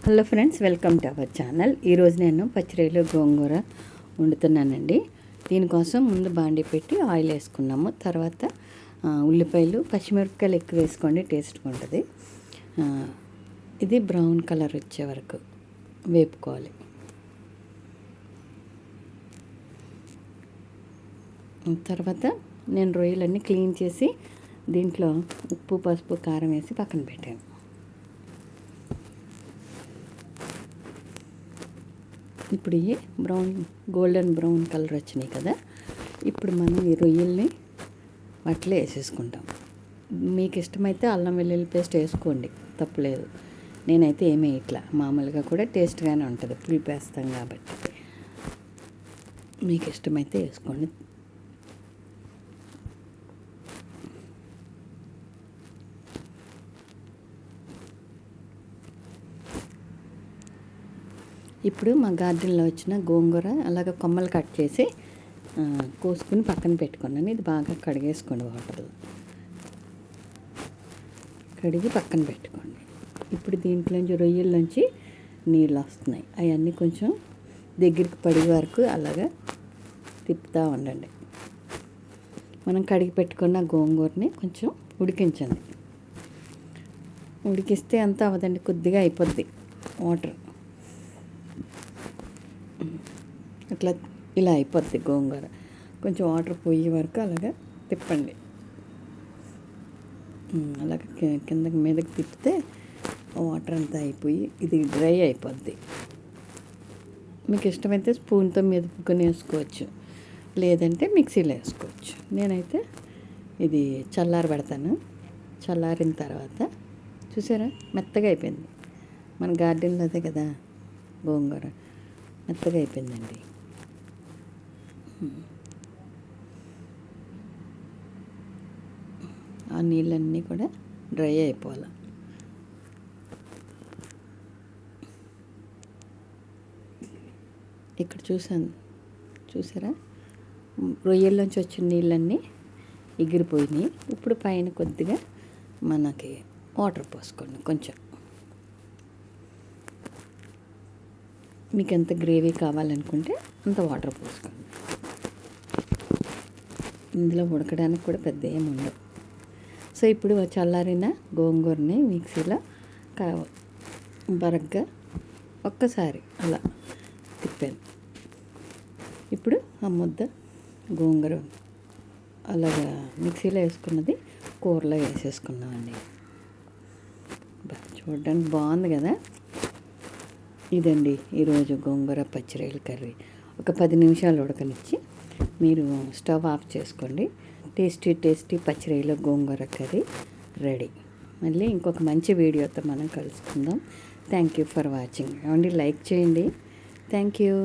Hello friends, welcome to our channel. ఈరోజు నేను పచ్చిరొయ్యలు గోంగూర వండుతున్నానండి. దీనికోసం ముందు బాండీ పెట్టి ఆయిల్ వేసుకున్నాము. తర్వాత ఉల్లిపాయలు, పచ్చిమిరపకాయలు ఎక్కువ వేసుకోండి, టేస్ట్గా ఉంటుంది. ఇది బ్రౌన్ కలర్ వచ్చే వరకు వేపుకోవాలి. తర్వాత నేను రొయ్యలన్నీ క్లీన్ చేసి దీంట్లో ఉప్పు, పసుపు, కారం వేసి పక్కన పెట్టాను. ఇప్పుడు ఇవి గోల్డెన్ బ్రౌన్ కలర్ వచ్చినాయి కదా. ఇప్పుడు మనం ఈ రొయ్యల్ని వాటిలో వేసేసుకుంటాం. మీకు ఇష్టమైతే అల్లం వెల్లుల్లి పేస్ట్ వేసుకోండి, తప్పులేదు. నేనైతే ఏమీ ఇట్లా మామూలుగా కూడా టేస్ట్గానే ఉంటుంది, పులుపు వేస్తాం కాబట్టి. మీకు ఇష్టమైతే వేసుకోండి. ఇప్పుడు మా గార్డెన్లో వచ్చిన గోంగూర అలాగ కొమ్మలు కట్ చేసి కోసుకుని పక్కన పెట్టుకున్నాను. ఇది బాగా కడిగేసుకోండి, వాటర్లో కడిగి పక్కన పెట్టుకోండి. ఇప్పుడు దీంట్లోంచి రొయ్యల్లోంచి నీళ్ళు వస్తున్నాయి. అవన్నీ కొంచెం దగ్గరికి పడే వరకు అలాగా తిప్పుతూ ఉండండి. మనం కడిగి పెట్టుకున్న గోంగూరని కొంచెం ఉడికించండి. ఉడికిస్తే అంత అవ్వదండి, కొద్దిగా అయిపోద్ది వాటర్. అట్లా ఇలా అయిపోద్ది గోంగూర. కొంచెం వాటర్ పోయే వరకు అలాగా తిప్పండి. అలాగ కిందకి మీదకి తిప్పితే వాటర్ అంతా అయిపోయి ఇది డ్రై అయిపోద్ది. మీకు ఇష్టమైతే స్పూన్తో మెదుపుకొని వేసుకోవచ్చు, లేదంటే మిక్సీలో వేసుకోవచ్చు. నేనైతే ఇది చల్లారి పెడతాను. చల్లారిన తర్వాత చూసారా, మెత్తగా అయిపోయింది. మన గార్డెన్లో అదే కదా గోంగూర, మెత్తగా అయిపోయిందండి. ఆ నీళ్ళన్నీ కూడా డ్రై అయిపోవాలి. ఇక్కడ చూసారా, రొయ్యల్లోంచి వచ్చిన నీళ్ళన్నీ ఎగిరిపోయినాయి. ఇప్పుడు పైన కొద్దిగా మనకి వాటర్ పోసుకోండి. కొంచెం మీకు ఎంత గ్రేవీ కావాలనుకుంటే అంత వాటర్ పోసుకోండి. ఇందులో ఉడకడానికి కూడా పెద్ద ఏమి ఉండవు. సో ఇప్పుడు చల్లారిన గోంగూరని మిక్సీలో బరగ్గా ఒక్కసారి అలా తిప్పాను. ఇప్పుడు ఆ ముద్ద గోంగూర అలాగా మిక్సీలో వేసుకున్నది కూరలో వేసేసుకున్నామండి. చూడడానికి బాగుంది కదా. ఇదండి ఈరోజు గోంగూర పచ్చిరొయ్యల కర్రీ. ఒక 10 నిమిషాలు ఉడకనిచ్చి మీరు స్టవ్ ఆఫ్ చేసుకోండి. టేస్టీ పచ్చిరొయ్యల గోంగూర కర్రీ రెడీ. మళ్ళీ ఇంకొక మంచి వీడియోతో మనం కలుసుకుందాం. Thank you for watching. ఏమండి, లైక్ చేయండి. Thank you.